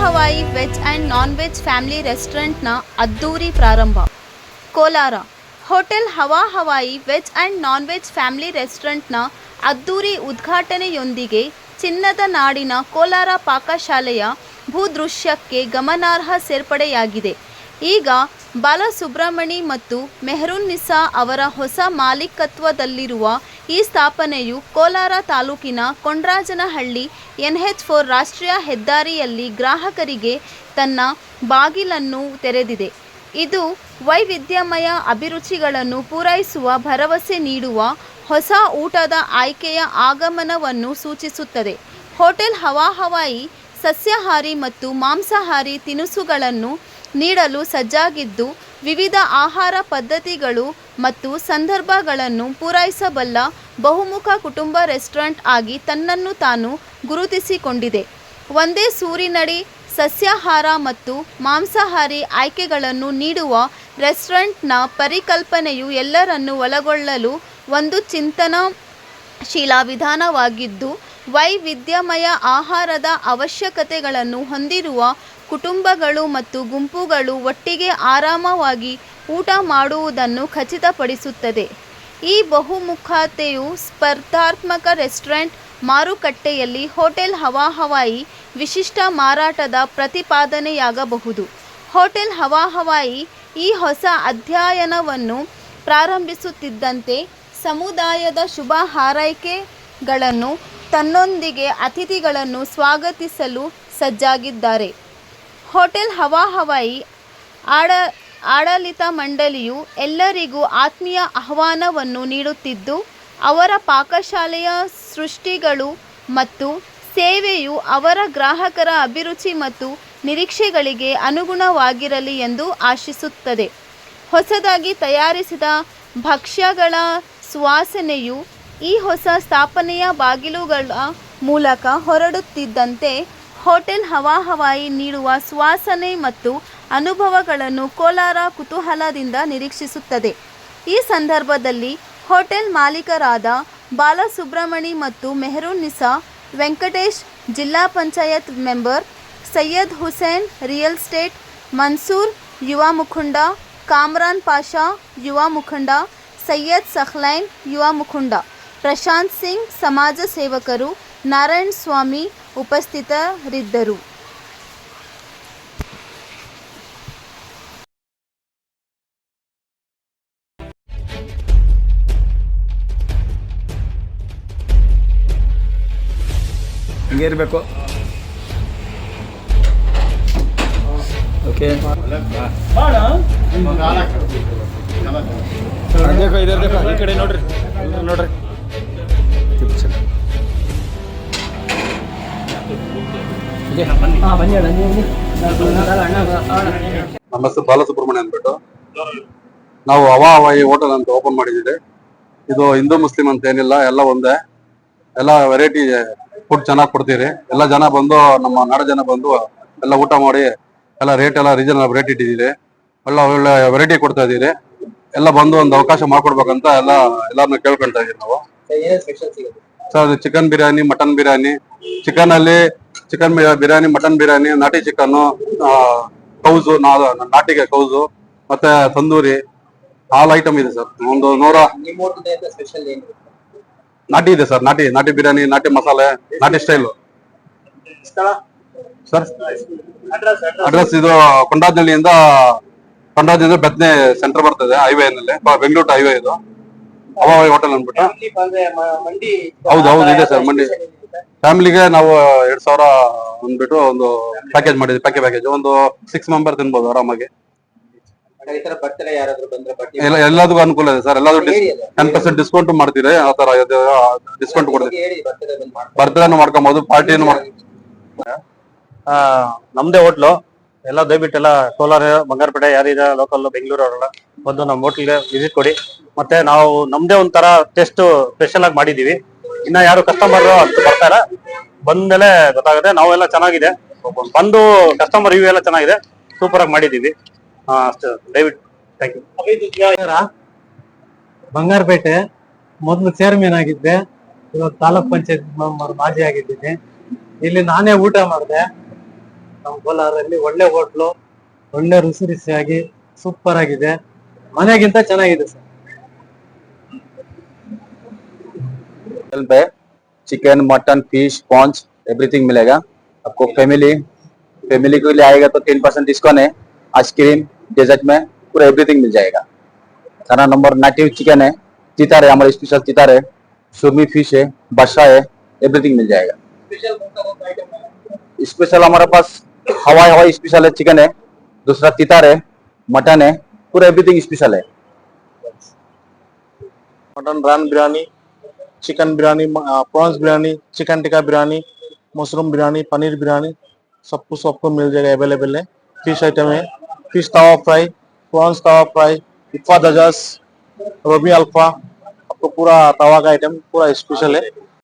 Hawaii veg and non veg family ರೆಸ್ಟೋರೆಂಟ್ನ ಅದ್ದೂರಿ ಪ್ರಾರಂಭ. Kolar. Hotel Hawaii veg and non veg family ರೆಸ್ಟೋರೆಂಟ್ನ ಅದ್ದೂರಿ ಉದ್ಘಾಟನೆಯೊಂದಿಗೆ ಚಿನ್ನದ ನಾಡಿನ ಕೋಲಾರ ಪಾಕಶಾಲೆಯ ಭೂದೃಶ್ಯಕ್ಕೆ ಗಮನಾರ್ಹ ಸೇರ್ಪಡೆಯಾಗಿದೆ. ಈಗ ಬಾಲಸುಬ್ರಮಣಿ ಮತ್ತು ಮೆಹರುನ್ನಿಸಾ ಅವರ ಹೊಸ ಮಾಲೀಕತ್ವದಲ್ಲಿರುವ ಈ ಸ್ಥಾಪನೆಯು ಕೋಲಾರ ತಾಲೂಕಿನ ಕೊಂಡ್ರಾಜನಹಳ್ಳಿ NH4 ರಾಷ್ಟ್ರೀಯ ಹೆದ್ದಾರಿಯಲ್ಲಿ ಗ್ರಾಹಕರಿಗೆ ತನ್ನ ಬಾಗಿಲನ್ನು ತೆರೆದಿದೆ. ಇದು ವೈವಿಧ್ಯಮಯ ಅಭಿರುಚಿಗಳನ್ನು ಪೂರೈಸುವ ಭರವಸೆ ನೀಡುವ ಹೊಸ ಊಟದ ಆಯ್ಕೆಯ ಆಗಮನವನ್ನು ಸೂಚಿಸುತ್ತದೆ. ಹೋಟೆಲ್ ಹವಾಯಿ ಸಸ್ಯಾಹಾರಿ ಮತ್ತು ಮಾಂಸಾಹಾರಿ ತಿನಿಸುಗಳನ್ನು ನೀಡಲು ಸಜ್ಜಾಗಿದ್ದು, ವಿವಿಧ ಆಹಾರ ಪದ್ಧತಿಗಳು ಮತ್ತು ಸಂದರ್ಭಗಳನ್ನು ಪೂರೈಸಬಲ್ಲ ಬಹುಮುಖ ಕುಟುಂಬ ರೆಸ್ಟೋರೆಂಟ್ ಆಗಿ ತನ್ನನ್ನು ತಾನು ಗುರುತಿಸಿಕೊಂಡಿದೆ. ಒಂದೇ ಸೂರಿನಡಿ ಸಸ್ಯಾಹಾರ ಮತ್ತು ಮಾಂಸಾಹಾರಿ ಆಯ್ಕೆಗಳನ್ನು ನೀಡುವ ರೆಸ್ಟೋರೆಂಟ್ನ ಪರಿಕಲ್ಪನೆಯು ಎಲ್ಲರನ್ನೂ ಒಳಗೊಳ್ಳಲು ಒಂದು ಚಿಂತನಶೀಲ ವಿಧಾನವಾಗಿದ್ದು, ವೈವಿಧ್ಯಮಯ ಆಹಾರದ ಅವಶ್ಯಕತೆಗಳನ್ನು ಹೊಂದಿರುವ ಕುಟುಂಬಗಳು ಮತ್ತು ಗುಂಪುಗಳು ಒಟ್ಟಿಗೆ ಆರಾಮವಾಗಿ ಊಟ ಮಾಡುವುದನ್ನು ಖಚಿತಪಡಿಸುತ್ತದೆ. ಈ ಬಹುಮುಖತೆಯು ಸ್ಪರ್ಧಾತ್ಮಕ ರೆಸ್ಟೋರೆಂಟ್ ಮಾರುಕಟ್ಟೆಯಲ್ಲಿ ಹೋಟೆಲ್ ಹವಾಯಿ ವಿಶಿಷ್ಟ ಮಾರಾಟದ ಪ್ರತಿಪಾದನೆಯಾಗಬಹುದು. ಹೋಟೆಲ್ ಹವಾಯಿ ಈ ಹೊಸ ಅಧ್ಯಾಯವನ್ನು ಪ್ರಾರಂಭಿಸುತ್ತಿದ್ದಂತೆ ಸಮುದಾಯದ ಶುಭ ಹಾರೈಕೆಗಳನ್ನು ತನ್ನೊಂದಿಗೆ ಅತಿಥಿಗಳನ್ನು ಸ್ವಾಗತಿಸಲು ಸಜ್ಜಾಗಿದ್ದಾರೆ. ಹೋಟೆಲ್ ಹವಾಯಿ ಆಡಳಿತ ಮಂಡಳಿಯು ಎಲ್ಲರಿಗೂ ಆತ್ಮೀಯ ಆಹ್ವಾನವನ್ನು ನೀಡುತ್ತಿದ್ದು, ಅವರ ಪಾಕಶಾಲೆಯ ಸೃಷ್ಟಿಗಳು ಮತ್ತು ಸೇವೆಯು ಅವರ ಗ್ರಾಹಕರ ಅಭಿರುಚಿ ಮತ್ತು ನಿರೀಕ್ಷೆಗಳಿಗೆ ಅನುಗುಣವಾಗಿರಲಿ ಎಂದು ಆಶಿಸುತ್ತದೆ. ಹೊಸದಾಗಿ ತಯಾರಿಸಿದ ಭಕ್ಷ್ಯಗಳ ಸುವಾಸನೆಯು ಈ ಹೊಸ ಸ್ಥಾಪನೆಯ ಬಾಗಿಲುಗಳ ಮೂಲಕ ಹೊರಡುತ್ತಿದ್ದಂತೆ ಹೋಟೆಲ್ ಹವಾಯಿ ನೀಡುವ ಸುವಾಸನೆ ಮತ್ತು ಅನುಭವಗಳನ್ನು ಕೋಲಾರ ಕುತೂಹಲದಿಂದ ನಿರೀಕ್ಷಿಸುತ್ತದೆ. ಈ ಸಂದರ್ಭದಲ್ಲಿ ಹೋಟೆಲ್ ಮಾಲೀಕರಾದ ಬಾಲಸುಬ್ರಮಣಿ ಮತ್ತು ಮೆಹರುನ್ನಿಸಾ, ವೆಂಕಟೇಶ್ ಜಿಲ್ಲಾ panchayat member, Syed Hussain real estate, Mansoor ಯುವ ಮುಖಂಡ, ಕಾಮ್ರಾನ್ ಪಾಷಾ ಯುವ ಮುಖಂಡ, ಸೈಯದ್ ಸಖ್ಲೈನ್ ಯುವ ಮುಖಂಡ, ಪ್ರಶಾಂತ್ ಸಿಂಗ್ ಸಮಾಜ ಸೇವಕರು, ನಾರಾಯಣ ಸ್ವಾಮಿ ಉಪಸ್ಥಿತರಿದ್ದರು. ಹಿಂಗೆ ಇರಬೇಕು. ಓಕೆ देखो इधर देखो ಈ ಕಡೆ ನೋಡ್ರಿ ನೋಡ್ರಿ ನಮ್ಮ ಹೆಸರು ಬಾಲಸುಬ್ರಹ್ಮಣ್ಯ ಅಂದ್ಬಿಟ್ಟು ನಾವು ಹವಾಯಿ ಹೋಟೆಲ್ ಅಂತ ಓಪನ್ ಮಾಡಿದ್ದೀವಿ. ಇದು ಹಿಂದೂ ಮುಸ್ಲಿಂ ಅಂತ ಏನಿಲ್ಲ, ಎಲ್ಲ ಒಂದೇ. ಎಲ್ಲ ವೆರೈಟಿ ಫುಡ್ ಚೆನ್ನಾಗಿ ಕೊಡ್ತೀರಿ. ಎಲ್ಲ ಜನ ಬಂದು ನಮ್ಮ ನಾಡ ಜನ ಬಂದು ಎಲ್ಲ ಊಟ ಮಾಡಿ ಎಲ್ಲ ರೇಟ್ ಎಲ್ಲ ರೀಸನಬಲ್ ರೇಟ್ ಇಟ್ಟಿದ್ದೀರಿ. ಒಳ್ಳೆ ವೆರೈಟಿ ಕೊಡ್ತಾ ಇದೀರಿ. ಎಲ್ಲ ಬಂದು ಒಂದು ಅವಕಾಶ ಮಾಡ್ಕೊಡ್ಬೇಕಂತ ಎಲ್ಲಾರನ್ನ ಕೇಳ್ಕೊಳ್ತಾ ಇದೀವಿ ನಾವು. Sir chicken biryani, mutton biryani, chicken biryani, mutton biryani, ನಾಟಿ ಚಿಕನ್, ಕೌಸು, ನಾಟಿಗೆ ಕೌಸು, ಮತ್ತೆ ತಂದೂರಿ, ಆಲ್ ಐಟಮ್ ಇದೆ ಸರ್. ಒಂದು 100 ನಾಟಿ ಇದೆ ಸರ್. ನಾಟಿ ಬಿರಿಯಾನಿ, ನಾಟಿ ಮಸಾಲೆ, ನಾಟಿ ಸ್ಟೈಲು ಸರ್. ಅಡ್ರೆಸ್ ಇದು ಕೊಂಡಾಜನಹಳ್ಳಿಯಿಂದ ಬೆತ್ನೆ ಸೆಂಟರ್ ಬರ್ತದೆ, ಹೈವೇ ನಲ್ಲಿ, ಬೆಂಗಳೂರು ಹೈವೇ. ಇದು ಹವಾಯಿ ಹೋಟೆಲ್ ಅಂದ್ಬಿಟ್ಟು. ಹೌದು ಇದೆ ಸರ್ ಮಂಡಿ. ಫ್ಯಾಮಿಲಿಗೆ ನಾವು 2000 ಅಂದ್ಬಿಟ್ಟು ಒಂದು ಪ್ಯಾಕೇಜ್ ಮಾಡಿದ್ವಿ. ಪ್ಯಾಕೇಜ್ ಒಂದು 6 ಮೆಂಬರ್ ತಿನ್ಬೋದು ಆರಾಮಾಗಿ. ಎಲ್ಲದಕ್ಕೂ ಅನುಕೂಲ ಇದೆ ಸರ್. ಎಲ್ಲದೂ 10% ಡಿಸ್ಕೌಂಟ್ ಮಾಡ್ತೀರಿ. ಆ ತರ ಡಿಸ್ಕೌಂಟ್ ಕೊಡ್ತೀವಿ. ಬರ್ತ್ಡೇನು ಮಾಡ್ಕೊಬಹುದು, ಪಾರ್ಟಿನೂ ನಮ್ದೇ ಹೋಟ್ಲು. ಎಲ್ಲ ದಯವಿಟ್ಟು ಎಲ್ಲ ಕೋಲಾರ, ಬಂಗಾರಪೇಟೆ ಯಾರಿದೆ ಲೋಕಲ್ ಬೆಂಗಳೂರು ಅವರೆಲ್ಲ ಬಂದು ನಮ್ಮ ಹೋಟ್ಲ್ಗೆ ವಿಸಿಟ್ ಕೊಡಿ. ಮತ್ತೆ ನಾವು ನಮ್ದೇ ಒಂಥರ ಟೇಸ್ಟ್ ಸ್ಪೆಷಲ್ ಆಗಿ ಮಾಡಿದೀವಿ. ಇನ್ನ ಯಾರು ಕಸ್ಟಮರ್ ಅಷ್ಟು ಬರ್ತಾರ, ಬಂದ್ಮೇಲೆ ಗೊತ್ತಾಗುತ್ತೆ. ನಾವೆಲ್ಲ ಚೆನ್ನಾಗಿದೆ, ಬಂದು ಕಸ್ಟಮರ್ ರಿವ್ಯೂ ಎಲ್ಲ ಚೆನ್ನಾಗಿದೆ, ಸೂಪರ್ ಆಗಿ ಮಾಡಿದೀವಿ. ಅಷ್ಟು ದಯವಿಟ್ಟು ಥ್ಯಾಂಕ್ ಯು. ಬಂಗಾರಪೇಟೆ ಮೊದಲು ಚೇರ್ಮನ್ ಆಗಿದ್ದೆ, ಇವಾಗ ತಾಲೂಕ್ ಪಂಚಾಯತ್ ಮೆಂಬರ್ ಮಾಜಿ ಆಗಿದ್ದೀನಿ. ಇಲ್ಲಿ ನಾನೇ ಊಟ ಮಾಡಿದೆ. ನಮ್ಮ ಕೋಲಾರಲ್ಲಿ ಒಳ್ಳೆ ಹೋಟ್ಲು, ಒಳ್ಳೆ ರುಚಿ ರುಚಿಯಾಗಿ ಸೂಪರ್ ಆಗಿದೆ, ಮನೆಗಿಂತ ಚೆನ್ನಾಗಿದೆ ಸರ್. होटल पे chicken mutton fish prawns everything मिलेगा आपको। फैमिली के लिए आएगा तो 10% डिस्काउंट है। आइसक्रीम डेजर्ट में पूरा एवरीथिंग मिल जाएगा। खाना नंबर नेटिव चिकन है, तितार है, हमारा स्पेशल तितार है, सुरमी फिश है, बादशाह है, एवरीथिंग मिल जाएगा। स्पेशल हमारे पास हवाई स्पेशल है, चिकन है, दूसरा तितार है, मटन है, पूरा एवरीथिंग स्पेशल है। मटन रान biryani, chicken biryani, prawns biryani, chicken tikka biryani, mushroom biryani, paneer biryani, सबको मिल जाएगा, अवेलेबल है। फिश आइटम है, fish tawa fry, prawns tawa fry, इफ़ा दजास, रोबी अल्फा, आपको पूरा तवा का आइटम पूरा स्पेशल है।